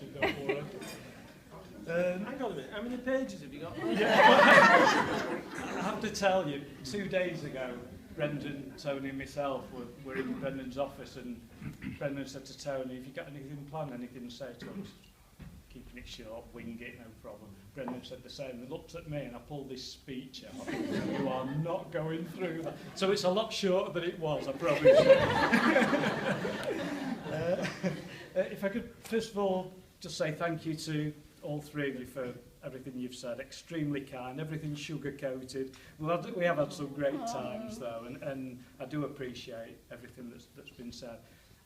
mention, don't worry. Hang on a minute, how many pages have you got? I have to tell you, 2 days ago, Brendan, Tony and myself were in Brendan's office, and Brendan said to Tony, if you've got anything planned, anything to say to us, keeping it short, wing it, no problem. Brendan said the same. They looked at me and I pulled this speech out. You are not going through that. So it's a lot shorter than it was, I promise you. If I could, first of all, just say thank you to all three of you for everything you've said. Extremely kind, everything sugar-coated. We have had some great times, though, and I do appreciate everything that's been said.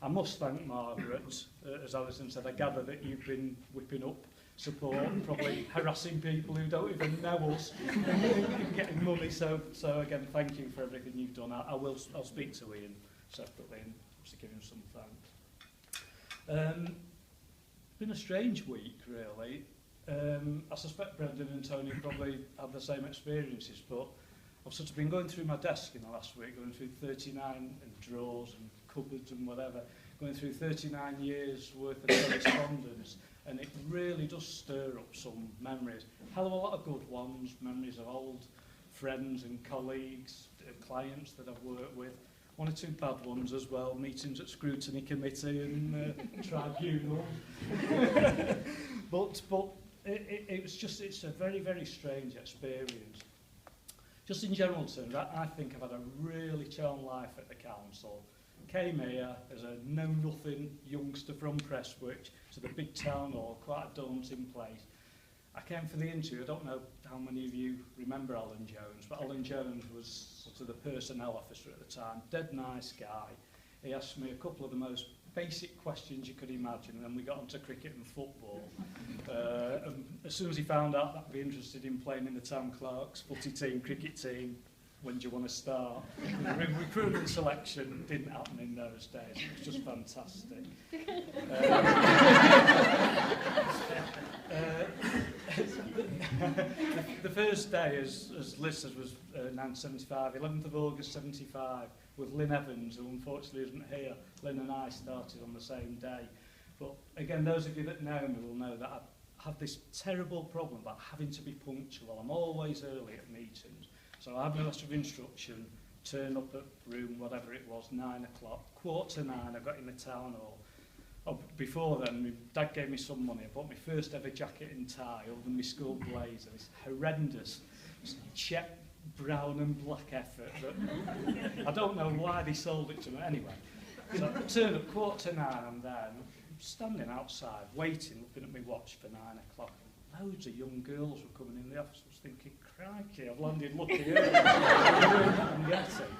I must thank Margaret. As Alison said, I gather that you've been whipping up support, probably harassing people who don't even know us and getting money. So again, thank you for everything you've done. I'll speak to Ian separately and just give him some thanks. It's been a strange week, really. I suspect Brendan and Tony probably had the same experiences, but I've sort of been going through my desk in the last week, going through 39 and drawers and cupboards and whatever, going through 39 years worth of correspondence, and it really does stir up some memories. Hell of a lot of good ones, memories of old friends and colleagues, clients that I've worked with. One or two bad ones as well, meetings at scrutiny committee and tribunal. but it's a very, very strange experience. Just in general terms, I think I've had a really charmed life at the council. Came here as a know-nothing youngster from Prestwich to the big town hall, quite a daunting place. I came for the interview. I don't know how many of you remember Alan Jones, but Alan Jones was sort of the personnel officer at the time. Dead nice guy. He asked me a couple of the most basic questions you could imagine, and then we got onto cricket and football. And as soon as he found out that I'd be interested in playing in the town clerk's footy team, cricket team, when do you want to start? Recruitment selection didn't happen in those days. It was just fantastic. The first day as listers was 1975, 11th of August 75, with Lynn Evans, who unfortunately isn't here. Lynn and I started on the same day. But again, those of you that know me will know that I have this terrible problem about having to be punctual. I'm always early at meetings. So I had my letter of instruction, turn up at room, whatever it was, 9 o'clock. 8:45, I got in the town hall. Oh, before then, my dad gave me some money. I bought my first ever jacket and tie over my school blazer. This horrendous check brown and black effort. That I don't know why they sold it to me. Anyway, so I turn up 8:45, I'm there. And I'm standing outside, waiting, looking at my watch for 9 o'clock. Loads of young girls were coming in the office. I was thinking, crikey, I've landed lucky here. I'm getting.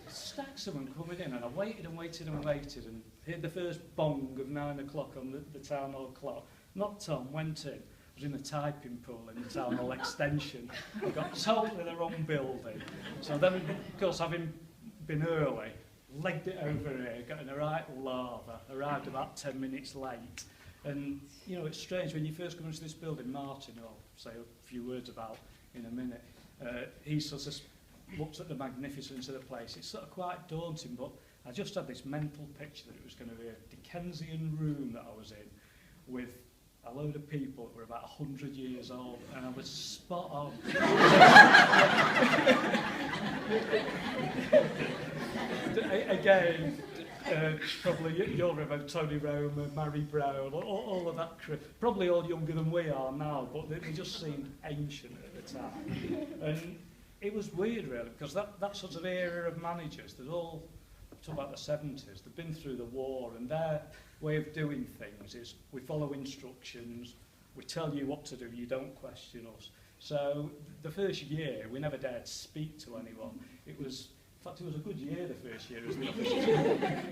Stacks of them coming in, and I waited and waited and waited, and hit the first bong of 9 o'clock on the town hall clock. Knocked on, went in. I was in the typing pool in the town hall extension. I got totally the wrong building. So then, of course, having been early, legged it over here, got in a right lather, arrived about 10 minutes late. And, you know, it's strange, when you first come into this building, Martin, who I'll say a few words about in a minute, he sort of looks at the magnificence of the place. It's sort of quite daunting, but I just had this mental picture that it was going to be a Dickensian room that I was in with a load of people that were about 100 years old, and I was spot on. Again, probably you'll remember Tony Roma, Mary Brown, all of that crew. Probably all younger than we are now, but they just seemed ancient at the time. And it was weird, really, because that sort of era of managers, they're all, talk about the 70s, they've been through the war, and their way of doing things is we follow instructions, we tell you what to do, you don't question us. So the first year, we never dared speak to anyone. It was a good year, the first year as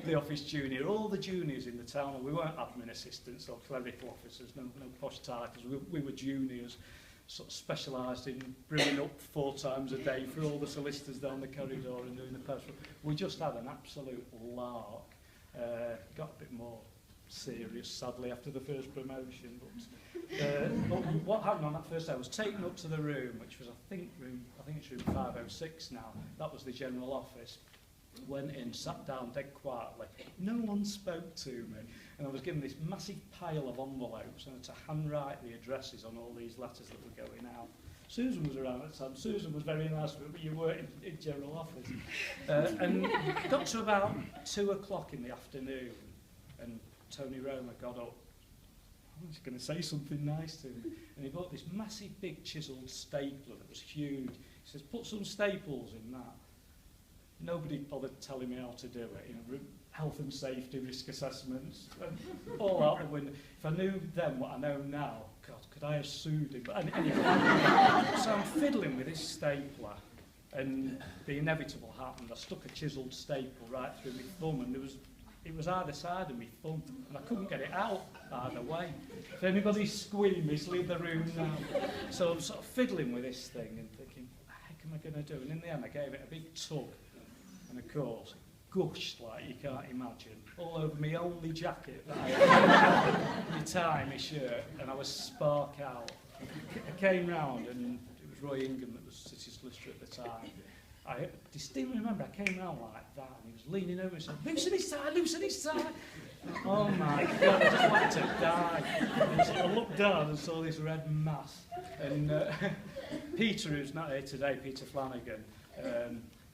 the office junior. All the juniors in the town, we weren't admin assistants or clerical officers, no posh titles. We were juniors, sort of specialised in brewing up 4 times a day for all the solicitors down the corridor and doing the post. We just had an absolute lark. Got a bit more serious, sadly, after the first promotion. But what happened on that first day, I was taken up to the room, which was, I think it's room 506 now. That was the general office. Went in, sat down dead quietly. No one spoke to me. And I was given this massive pile of envelopes and I had to handwrite the addresses on all these letters that were going out. Susan was around at the time. Susan was very nice, but you were in general office. And got to about 2 o'clock in the afternoon and Tony Roma got up. I was going to say something nice to him. And he bought this massive big chiselled stapler that was huge. He says, put some staples in that. Nobody bothered telling me how to do it. You know, health and safety risk assessments, all out the window. If I knew then what I know now, God, could I have sued him? But anyway, so I'm fiddling with this stapler, and the inevitable happened. I stuck a chiselled staple right through my thumb, and it was either side of my thumb, and I couldn't get it out either way. If anybody's squeamish, leave the room now. So I'm sort of fiddling with this thing and thinking, what the heck am I going to do? And in the end, I gave it a big tug, and of course, it gushed like you can't imagine, all over my only jacket that I had, my tie, my shirt, and I was spark out. I came round, and it was Roy Ingham that was city solicitor at the time. I distinctly remember I came round like that, and he was leaning over and said, loosen his tie, loosen his tie. Oh my God, I just wanted to die. And so I looked down and saw this red mass. And Peter, who's not here today, Peter Flanagan,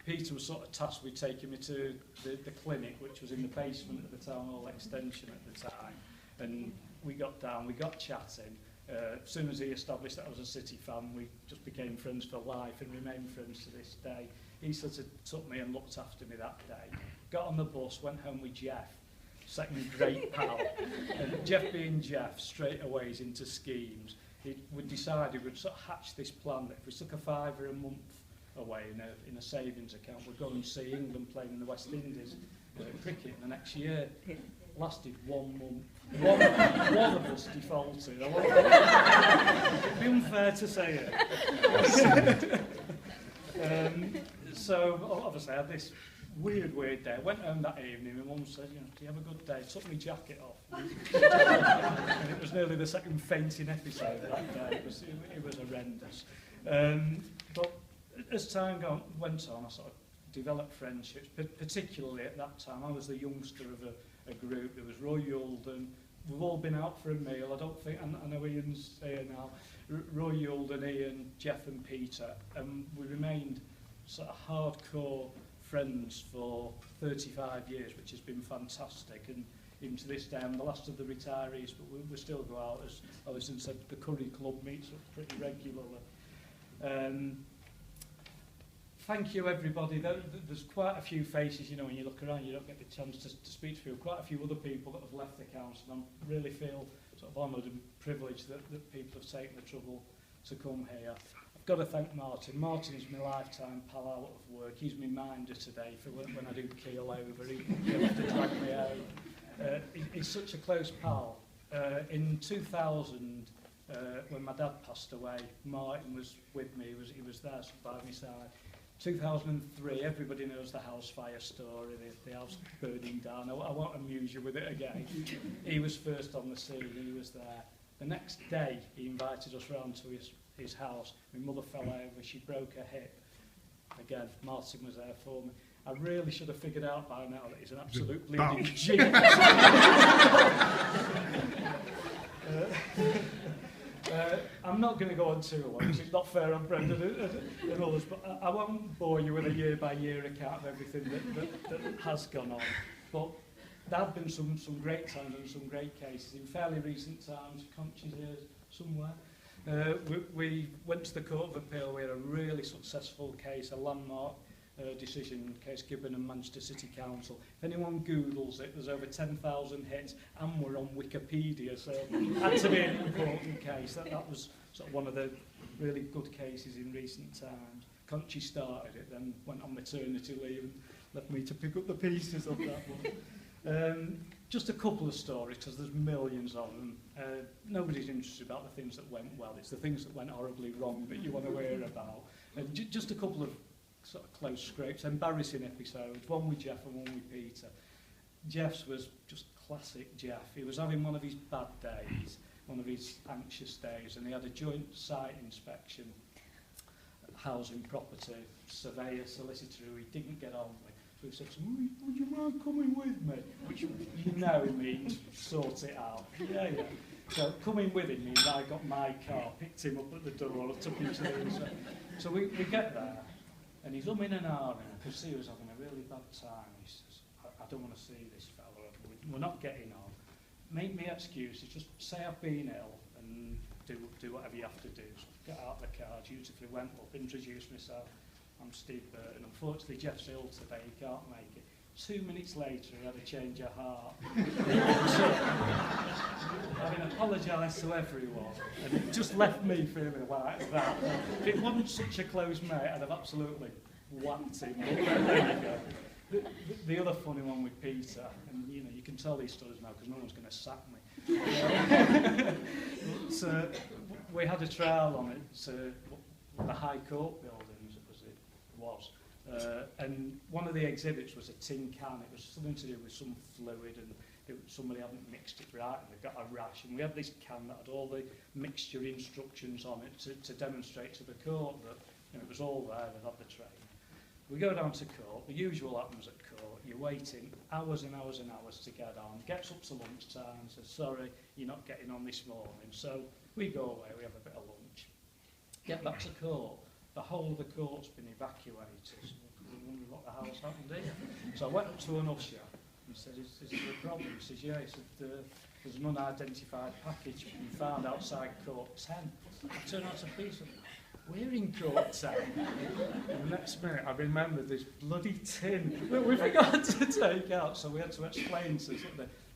Peter was sort of tasked with taking me to the clinic, which was in the basement of the Town Hall Extension at the time. And we got down, we got chatting. As soon as he established that I was a City fan, we just became friends for life and remain friends to this day. He sort of took me and looked after me that day. Got on the bus, went home with Jeff, second great pal. And Jeff being Jeff, straight away he's into schemes. We decided we'd sort of hatch this plan that if we took a £5 a month away in a savings account, we'd go and see England playing in the West Indies cricket the next year. Lasted 1 month. One of us defaulted. It'd be unfair to say it. So obviously I had this weird day. I went home that evening and Mum said, you know, do you have a good day? Took my jacket off. And it was nearly the second fainting episode that day. It was horrendous. But as time went on, I sort of developed friendships, particularly at that time. I was the youngster of a group. There was Roy Youlden. We've all been out for a meal. I don't think, I know Ian's here now, Roy Youlden, Ian, Jeff and Peter, and we remained sort of hardcore friends for 35 years, which has been fantastic. And even to this day, I'm the last of the retirees, but we still go out, as Alison said, the Curry Club meets up pretty regularly. Thank you, everybody. There's quite a few faces, you know, when you look around, you don't get the chance to speak to people. Quite a few other people that have left the council, and I really feel sort of honoured and privileged that people have taken the trouble to come here. I've got to thank Martin. Martin is my lifetime pal out of work. He's my minder today for when I do keel over. He'll have to drag me out. He's such a close pal. In 2000, when my dad passed away, Martin was with me. He was there by my side. 2003, everybody knows the house fire story, the house burning down. I won't amuse you with it again. He was first on the scene, he was there. The next day, he invited us round to his house. My mother fell over, she broke her hip. Again, Martin was there for me. I really should have figured out by now that he's an absolute bleeding genius. I'm not going to go on too long, because it's not fair on Brendan and others, but I won't bore you with a year-by-year account of everything that has gone on. But there have been some great times and some great cases. In fairly recent times, Conch's here somewhere, we went to the Court of Appeal. We had a really successful case, a landmark decision, case Gibbon and Manchester City Council. If anyone Googles it, there's over 10,000 hits, and we're on Wikipedia, so it had to be an important case. That was sort of one of the really good cases in recent times. Conchi started it, then went on maternity leave and left me to pick up the pieces of that one. Just a couple of stories, because there's millions of them. Nobody's interested about the things that went well. It's the things that went horribly wrong that you want to hear about. And just a couple of sort of close scrapes, embarrassing episodes, one with Jeff and one with Peter. Jeff's was just classic Jeff. He was having one of his bad days, one of his anxious days, and he had a joint site inspection, housing property, surveyor, solicitor who he didn't get on with. So he said to me, would you mind coming with me? Which you know means sort it out. Yeah. So coming with him means I got my car, picked him up at the door, took him to the inside. So we get there, and he's umming and ahhing. I could see he was having a really bad time. He says, I don't want to see this fella. We're not getting on. Make me excuses. Just say I've been ill and do whatever you have to do. So I got out of the car, dutifully went up, introduced myself. I'm Steve Burton. Unfortunately, Jeff's ill today. He can't make it. 2 minutes later, he had a change of heart. Having apologised to everyone, and it just left me feeling like that. If it wasn't such a close mate, I'd have absolutely whacked him. But there you go. The other funny one with Peter, and you know, you can tell these stories now because no one's going to sack me. But, we had a trial on it, the High Court buildings, as it was. And one of the exhibits was a tin can. It was something to do with some fluid, and somebody hadn't mixed it right, and they got a rash. And we had this can that had all the mixture instructions on it to demonstrate to the court that it was all there. They'd had the training. We go down to court. The usual happens at court. You're waiting hours and hours and hours to get on. Gets up to lunchtime, says, sorry, you're not getting on this morning. So we go away, we have a bit of lunch. Get back to court. The whole of the court's been evacuated. We wonder what the hell's happened here. So I went up to an usher and said, is there a problem? He says, yeah. He said, there's an unidentified package we found outside court 10. I turned out to Peter, we're in court 10. And the next minute I remembered this bloody tin that we forgot to take out. So we had to explain to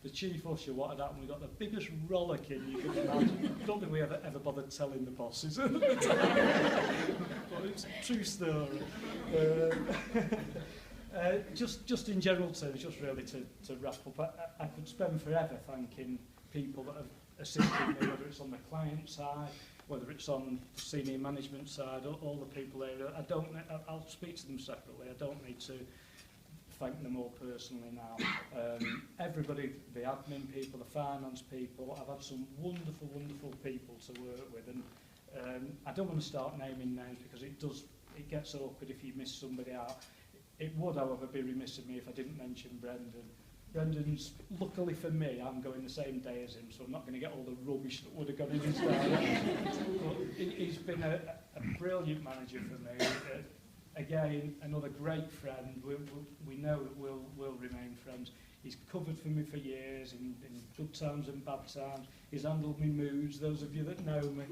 the chief usher what had happened. We got the biggest rollicking you could imagine. I don't think we ever bothered telling the bosses at the time. But it's a true story. Just in general terms, just really to wrap up, I could spend forever thanking people that have assisted me, whether it's on the client side, whether it's on the senior management side, all the people there. I'll speak to them separately. I don't need to thank them all personally now. Everybody, the admin people, the finance people, I've had some wonderful, wonderful people to work with, and I don't want to start naming names because it gets awkward if you miss somebody out. It would, however, be remiss of me if I didn't mention Brendan. Brendan's, luckily for me, I'm going the same day as him, so I'm not going to get all the rubbish that would have gone in his direction. But he's been a brilliant manager for me. Again, another great friend. We know that we'll remain friends. He's covered for me for years in good times and bad times. He's handled my moods. Those of you that know me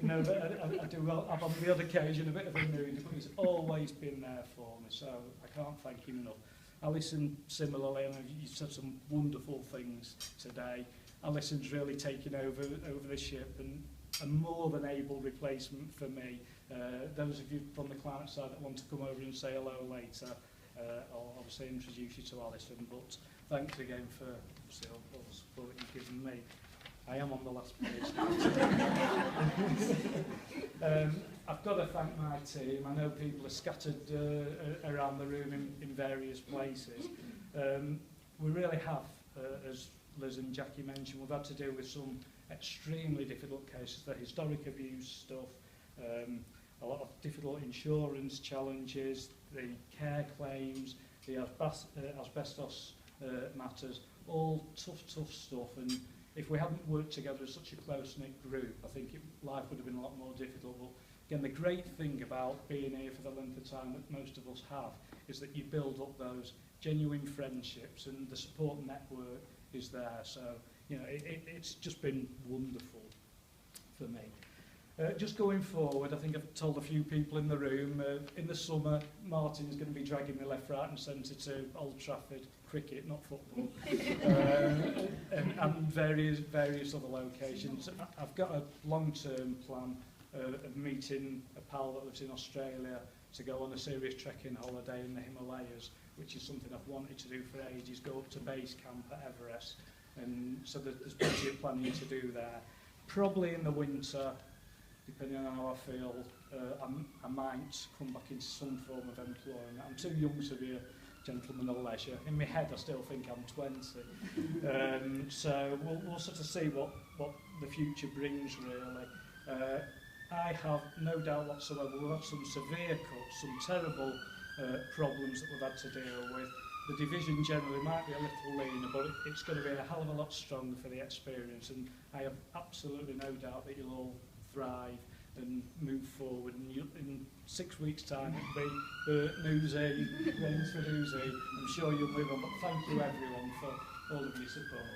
know that I do well. I've on the odd occasion a bit of a mood, but he's always been there for me. So I can't thank him enough. Alison, similarly, and you said some wonderful things today. Alison's really taken over the ship and a more than able replacement for me. Those of you from the client side that want to come over and say hello later, I'll obviously introduce you to Alison, but thanks again for all the support you've given me. I am on the last page now. I've got to thank my team. I know people are scattered around the room in various places. We really have, as Liz and Jackie mentioned, we've had to deal with some extremely difficult cases, the historic abuse stuff, a lot of difficult insurance challenges, the care claims, the asbestos matters, all tough stuff. And if we hadn't worked together as such a close-knit group, I think life would have been a lot more difficult. But again, the great thing about being here for the length of time that most of us have is that you build up those genuine friendships, and the support network is there. So, you know, it's just been wonderful for me. Just going forward, I think I've told a few people in the room, in the summer, Martin's going to be dragging me left, right and centre to Old Trafford, cricket, not football, and various other locations. I've got a long-term plan of meeting a pal that lives in Australia to go on a serious trekking holiday in the Himalayas, which is something I've wanted to do for ages, go up to base camp at Everest. And so there's plenty of planning to do there. Probably in the winter, depending on how I feel, I might come back into some form of employment. I'm too young to be a gentleman of leisure. In my head, I still think I'm 20. So we'll sort of see what the future brings, really. I have no doubt whatsoever we've had some severe cuts, some terrible problems that we've had to deal with. The division generally might be a little leaner, but it's going to be a hell of a lot stronger for the experience, and I have absolutely no doubt that you'll all thrive and move forward. And in 6 weeks' time, it'll be Newsy, Rains for Newsy. I'm sure you'll move on, but thank you everyone for all of your support.